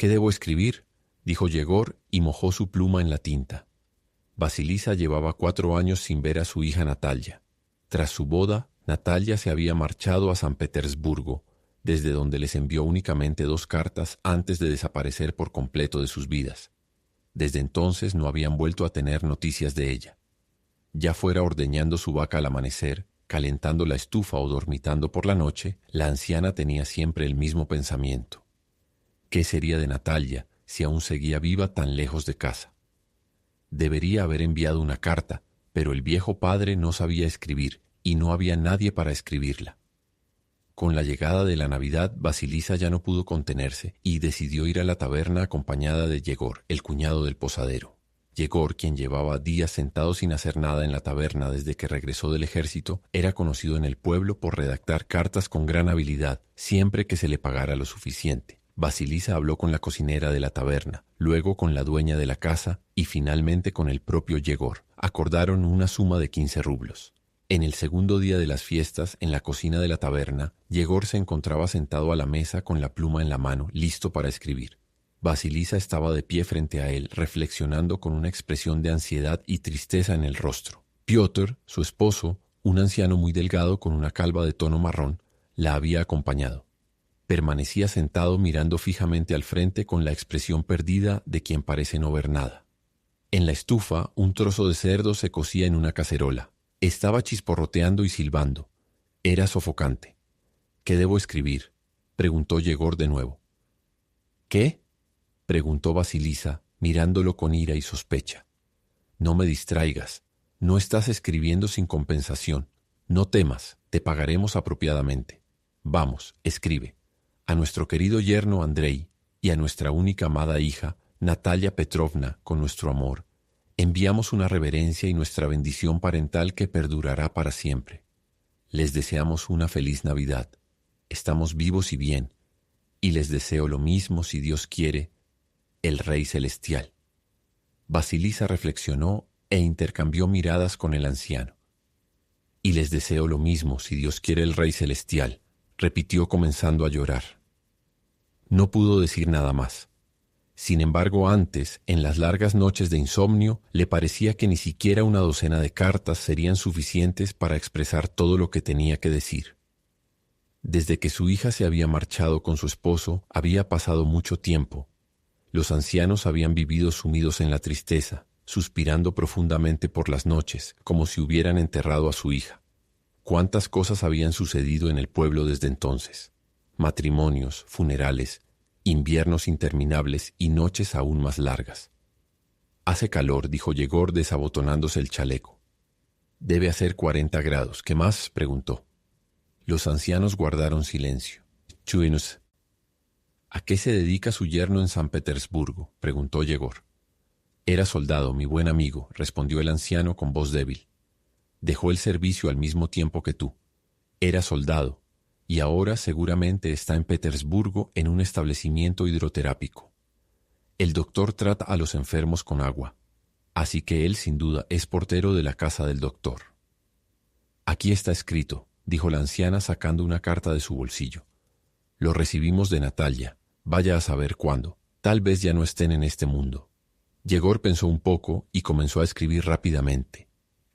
¿Qué debo escribir?, dijo Yegor y mojó su pluma en la tinta. Vasilisa llevaba 4 años sin ver a su hija Natalia. Tras su boda, Natalia se había marchado a San Petersburgo, desde donde les envió únicamente 2 cartas antes de desaparecer por completo de sus vidas. Desde entonces no habían vuelto a tener noticias de ella. Ya fuera ordeñando su vaca al amanecer, calentando la estufa o dormitando por la noche, la anciana tenía siempre el mismo pensamiento. ¿Qué sería de Natalia si aún seguía viva tan lejos de casa? Debería haber enviado una carta, pero el viejo padre no sabía escribir y no había nadie para escribirla. Con la llegada de la Navidad, Vasilisa ya no pudo contenerse y decidió ir a la taberna acompañada de Yegor, el cuñado del posadero. Yegor, quien llevaba días sentado sin hacer nada en la taberna desde que regresó del ejército, era conocido en el pueblo por redactar cartas con gran habilidad, siempre que se le pagara lo suficiente. Vasilisa habló con la cocinera de la taberna, luego con la dueña de la casa y finalmente con el propio Yegor. Acordaron una suma de 15 rublos. En el segundo día de las fiestas, en la cocina de la taberna, Yegor se encontraba sentado a la mesa con la pluma en la mano, listo para escribir. Vasilisa estaba de pie frente a él, reflexionando con una expresión de ansiedad y tristeza en el rostro. Piotr, su esposo, un anciano muy delgado con una calva de tono marrón, la había acompañado. Permanecía sentado mirando fijamente al frente con la expresión perdida de quien parece no ver nada. En la estufa, un trozo de cerdo se cocía en una cacerola. Estaba chisporroteando y silbando. Era sofocante. ¿Qué debo escribir?, preguntó Yegor de nuevo. ¿Qué?, preguntó Vasilisa, mirándolo con ira y sospecha. No me distraigas. No estás escribiendo sin compensación. No temas, te pagaremos apropiadamente. Vamos, escribe. A nuestro querido yerno Andrei y a nuestra única amada hija, Natalia Petrovna, con nuestro amor, enviamos una reverencia y nuestra bendición parental que perdurará para siempre. Les deseamos una feliz Navidad. Estamos vivos y bien, y les deseo lo mismo, si Dios quiere, el Rey Celestial. Vasilisa reflexionó e intercambió miradas con el anciano. Y les deseo lo mismo, si Dios quiere, el Rey Celestial, repitió comenzando a llorar. No pudo decir nada más. Sin embargo, antes, en las largas noches de insomnio, le parecía que ni siquiera una docena de cartas serían suficientes para expresar todo lo que tenía que decir. Desde que su hija se había marchado con su esposo, había pasado mucho tiempo. Los ancianos habían vivido sumidos en la tristeza, suspirando profundamente por las noches, como si hubieran enterrado a su hija. ¿Cuántas cosas habían sucedido en el pueblo desde entonces? Matrimonios, funerales, inviernos interminables y noches aún más largas. Hace calor, dijo Yegor desabotonándose el chaleco. Debe hacer 40 grados. ¿Qué más?, preguntó. Los ancianos guardaron silencio. Chúenos. ¿A qué se dedica su yerno en San Petersburgo?, preguntó Yegor. Era soldado, mi buen amigo, respondió el anciano con voz débil. Dejó el servicio al mismo tiempo que tú. Era soldado, y ahora seguramente está en Petersburgo en un establecimiento hidroterápico. El doctor trata a los enfermos con agua, así que él sin duda es portero de la casa del doctor. Aquí está escrito, dijo la anciana sacando una carta de su bolsillo. Lo recibimos de Natalia. Vaya a saber cuándo. Tal vez ya no estén en este mundo. Yegor pensó un poco y comenzó a escribir rápidamente.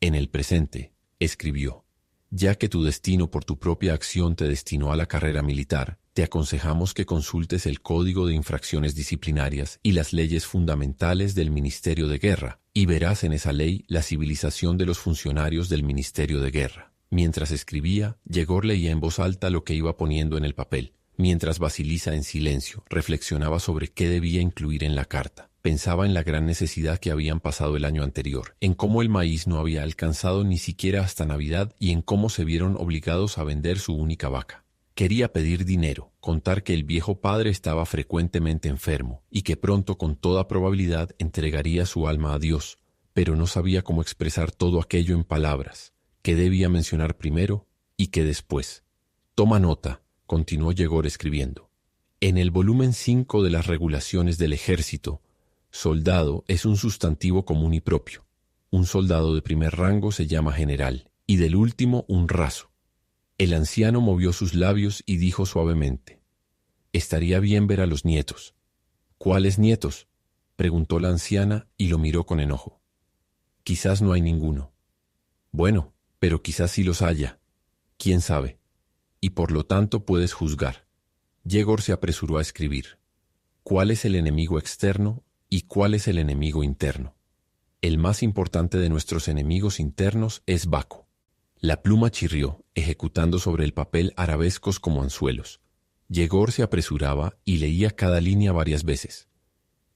En el presente, escribió. Ya que tu destino por tu propia acción te destinó a la carrera militar, te aconsejamos que consultes el Código de Infracciones Disciplinarias y las leyes fundamentales del Ministerio de Guerra, y verás en esa ley la civilización de los funcionarios del Ministerio de Guerra. Mientras escribía, Yegor leía en voz alta lo que iba poniendo en el papel, mientras Vasilisa en silencio reflexionaba sobre qué debía incluir en la carta. Pensaba en la gran necesidad que habían pasado el año anterior, en cómo el maíz no había alcanzado ni siquiera hasta Navidad y en cómo se vieron obligados a vender su única vaca. Quería pedir dinero, contar que el viejo padre estaba frecuentemente enfermo y que pronto con toda probabilidad entregaría su alma a Dios, pero no sabía cómo expresar todo aquello en palabras, qué debía mencionar primero y qué después. Toma nota, continuó Yegor escribiendo. En el volumen 5 de las regulaciones del ejército, soldado es un sustantivo común y propio. Un soldado de primer rango se llama general y del último un raso. El anciano movió sus labios y dijo suavemente: estaría bien ver a los nietos. —¿Cuáles nietos? —preguntó la anciana y lo miró con enojo. —Quizás no hay ninguno. —Bueno, pero quizás sí los haya. ¿Quién sabe? Y por lo tanto puedes juzgar. Yegor se apresuró a escribir. ¿Cuál es el enemigo externo y cuál es el enemigo interno? El más importante de nuestros enemigos internos es Baco. La pluma chirrió, ejecutando sobre el papel arabescos como anzuelos. Yegor se apresuraba y leía cada línea varias veces.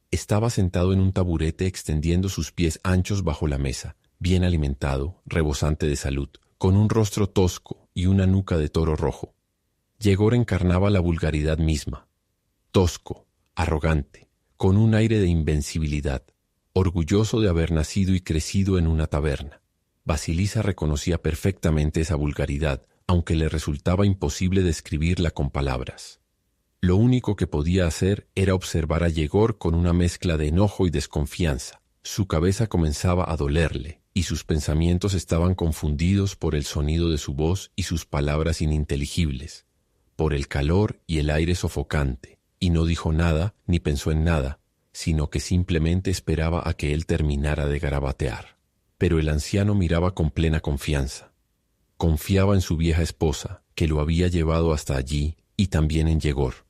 Estaba sentado en un taburete extendiendo sus pies anchos bajo la mesa, bien alimentado, rebosante de salud, con un rostro tosco y una nuca de toro rojo. Yegor encarnaba la vulgaridad misma. Tosco, arrogante, con un aire de invencibilidad, orgulloso de haber nacido y crecido en una taberna. Basilisa reconocía perfectamente esa vulgaridad, aunque le resultaba imposible describirla con palabras. Lo único que podía hacer era observar a Yegor con una mezcla de enojo y desconfianza. Su cabeza comenzaba a dolerle, y sus pensamientos estaban confundidos por el sonido de su voz y sus palabras ininteligibles, por el calor y el aire sofocante, y no dijo nada ni pensó en nada, sino que simplemente esperaba a que él terminara de garabatear. Pero el anciano miraba con plena confianza. Confiaba en su vieja esposa, que lo había llevado hasta allí, y también en Yegor.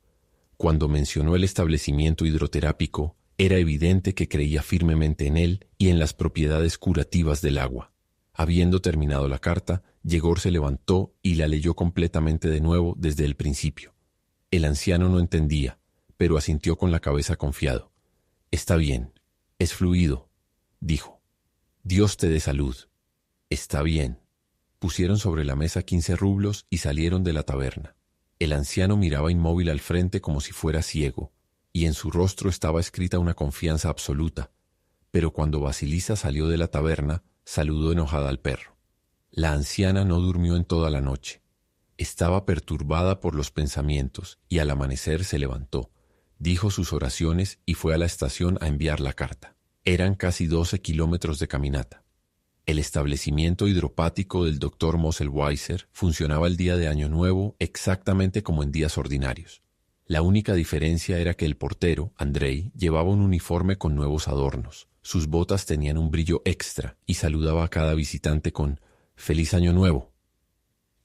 Cuando mencionó el establecimiento hidroterápico, era evidente que creía firmemente en él y en las propiedades curativas del agua. Habiendo terminado la carta, Yegor se levantó y la leyó completamente de nuevo desde el principio. El anciano no entendía, pero asintió con la cabeza confiado. «Está bien, es fluido», dijo. «Dios te dé salud». «Está bien». Pusieron sobre la mesa 15 rublos y salieron de la taberna. El anciano miraba inmóvil al frente como si fuera ciego, y en su rostro estaba escrita una confianza absoluta. Pero cuando Basilisa salió de la taberna, saludó enojada al perro. La anciana no durmió en toda la noche. Estaba perturbada por los pensamientos, y al amanecer se levantó, dijo sus oraciones y fue a la estación a enviar la carta. Eran casi 12 kilómetros de caminata. El establecimiento hidropático del Dr. Mosselweiser funcionaba el día de Año Nuevo exactamente como en días ordinarios. La única diferencia era que el portero, Andrei, llevaba un uniforme con nuevos adornos. Sus botas tenían un brillo extra y saludaba a cada visitante con «Feliz Año Nuevo».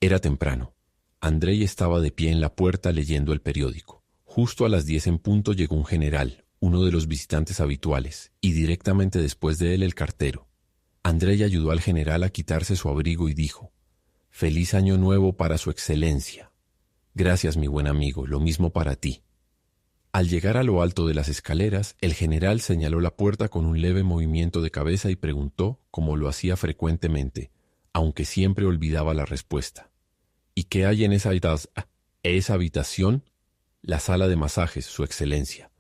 Era temprano. Andrei estaba de pie en la puerta leyendo el periódico. Justo a las 10 en punto llegó un general, uno de los visitantes habituales, y directamente después de él el cartero. Andrei ayudó al general a quitarse su abrigo y dijo: «Feliz Año Nuevo para su excelencia». «Gracias, mi buen amigo, lo mismo para ti». Al llegar a lo alto de las escaleras, el general señaló la puerta con un leve movimiento de cabeza y preguntó, como lo hacía frecuentemente, aunque siempre olvidaba la respuesta: «¿Y qué hay en esa habitación?» «La sala de masajes, su excelencia».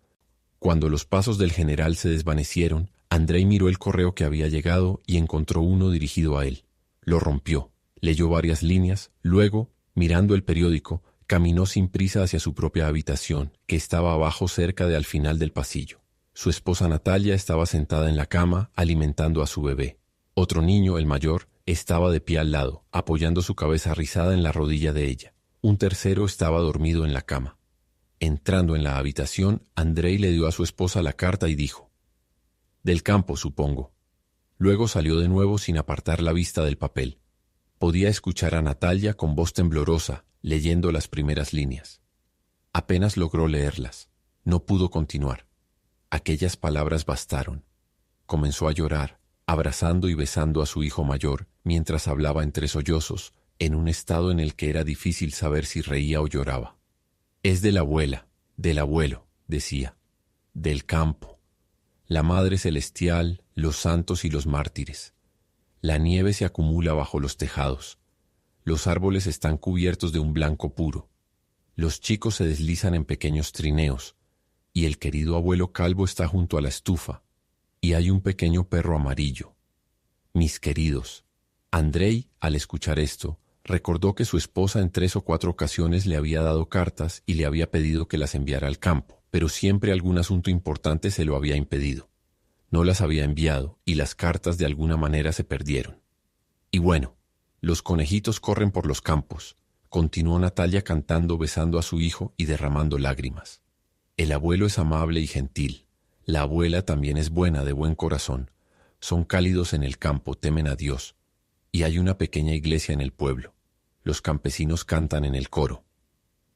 Cuando los pasos del general se desvanecieron, Andrei miró el correo que había llegado y encontró uno dirigido a él. Lo rompió, leyó varias líneas, luego, mirando el periódico, caminó sin prisa hacia su propia habitación, que estaba abajo cerca de al final del pasillo. Su esposa Natalia estaba sentada en la cama, alimentando a su bebé. Otro niño, el mayor, estaba de pie al lado, apoyando su cabeza rizada en la rodilla de ella. Un tercero estaba dormido en la cama. Entrando en la habitación, Andrei le dio a su esposa la carta y dijo: «Del campo, supongo». Luego salió de nuevo sin apartar la vista del papel. Podía escuchar a Natalia con voz temblorosa, leyendo las primeras líneas. Apenas logró leerlas. No pudo continuar. Aquellas palabras bastaron. Comenzó a llorar, abrazando y besando a su hijo mayor, mientras hablaba entre sollozos, en un estado en el que era difícil saber si reía o lloraba. «Es de la abuela, del abuelo», decía, «del campo, la Madre Celestial, los santos y los mártires. La nieve se acumula bajo los tejados. Los árboles están cubiertos de un blanco puro. Los chicos se deslizan en pequeños trineos, y el querido abuelo calvo está junto a la estufa, y hay un pequeño perro amarillo. Mis queridos». Andrei, al escuchar esto, recordó que su esposa en 3 o 4 ocasiones le había dado cartas y le había pedido que las enviara al campo, pero siempre algún asunto importante se lo había impedido. No las había enviado y las cartas de alguna manera se perdieron. «Y bueno, los conejitos corren por los campos», continuó Natalia cantando, besando a su hijo y derramando lágrimas. El abuelo es amable y gentil. La abuela también es buena, de buen corazón. Son cálidos en el campo, temen a Dios. Y hay una pequeña iglesia en el pueblo. Los campesinos cantan en el coro.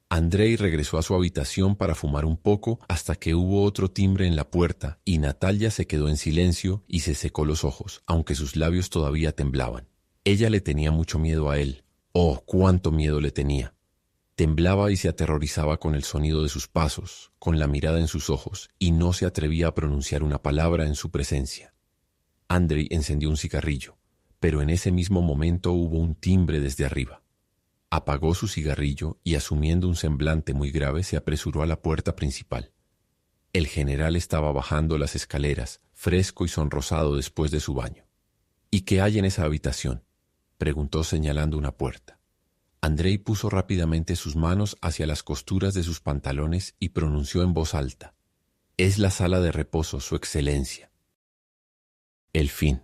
Andrei regresó a su habitación para fumar un poco hasta que hubo otro timbre en la puerta y Natalia se quedó en silencio y se secó los ojos, aunque sus labios todavía temblaban. Ella le tenía mucho miedo a él. ¡Oh, cuánto miedo le tenía! Temblaba y se aterrorizaba con el sonido de sus pasos, con la mirada en sus ojos, y no se atrevía a pronunciar una palabra en su presencia. Andrei encendió un cigarrillo, pero en ese mismo momento hubo un timbre desde arriba. Apagó su cigarrillo y, asumiendo un semblante muy grave, se apresuró a la puerta principal. El general estaba bajando las escaleras, fresco y sonrosado después de su baño. «¿Y qué hay en esa habitación?», preguntó señalando una puerta. Andrei puso rápidamente sus manos hacia las costuras de sus pantalones y pronunció en voz alta: «Es la sala de reposo, Su Excelencia». El fin.